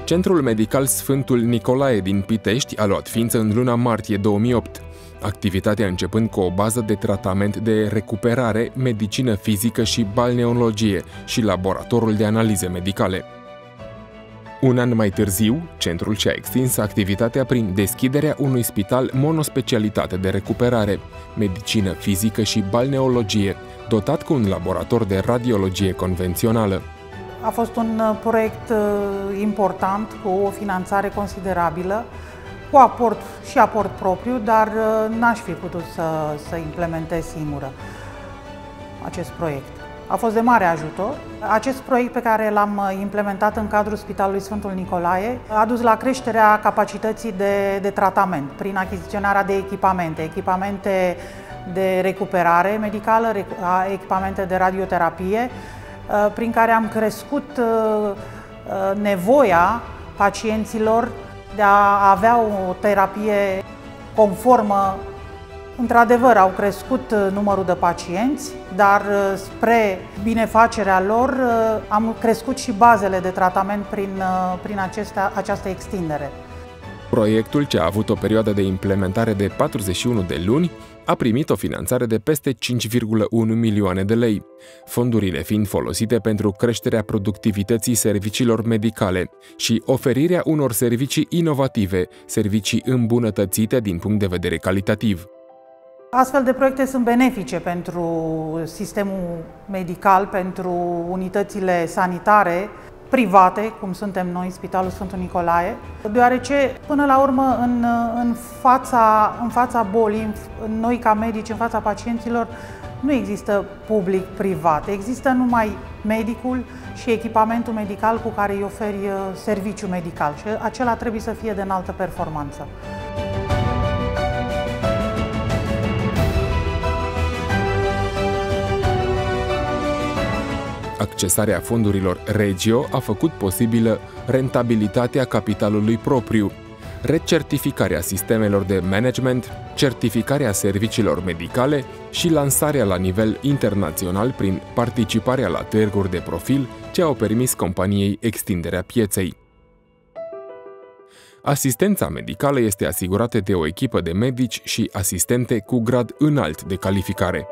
Centrul Medical Sfântul Nicolae din Pitești a luat ființă în luna martie 2008, activitatea începând cu o bază de tratament de recuperare, medicină fizică și balneologie și laboratorul de analize medicale. Un an mai târziu, centrul și-a extins activitatea prin deschiderea unui spital monospecialitate de recuperare, medicină fizică și balneologie, dotat cu un laborator de radiologie convențională. A fost un proiect important, cu o finanțare considerabilă, cu aport propriu, dar n-aș fi putut să implementez singură acest proiect. A fost de mare ajutor. Acest proiect pe care l-am implementat în cadrul Spitalului Sfântul Nicolae a dus la creșterea capacității de tratament prin achiziționarea de echipamente de recuperare medicală, echipamente de radioterapie, prin care am crescut nevoia pacienților de a avea o terapie conformă. Într-adevăr, au crescut numărul de pacienți, dar spre binefacerea lor am crescut și bazele de tratament prin această extindere. Proiectul, ce a avut o perioadă de implementare de 41 de luni, a primit o finanțare de peste 5,1 milioane de lei, fondurile fiind folosite pentru creșterea productivității serviciilor medicale și oferirea unor servicii inovative, servicii îmbunătățite din punct de vedere calitativ. Astfel de proiecte sunt benefice pentru sistemul medical, pentru unitățile sanitare private, cum suntem noi, Spitalul Sfântul Nicolae, deoarece, până la urmă, în fața bolii, noi ca medici, în fața pacienților, nu există public-privat, există numai medicul și echipamentul medical cu care îi oferi serviciu medical și acela trebuie să fie de înaltă performanță. Accesarea fondurilor Regio a făcut posibilă rentabilitatea capitalului propriu, recertificarea sistemelor de management, certificarea serviciilor medicale și lansarea la nivel internațional prin participarea la târguri de profil ce au permis companiei extinderea pieței. Asistența medicală este asigurată de o echipă de medici și asistente cu grad înalt de calificare.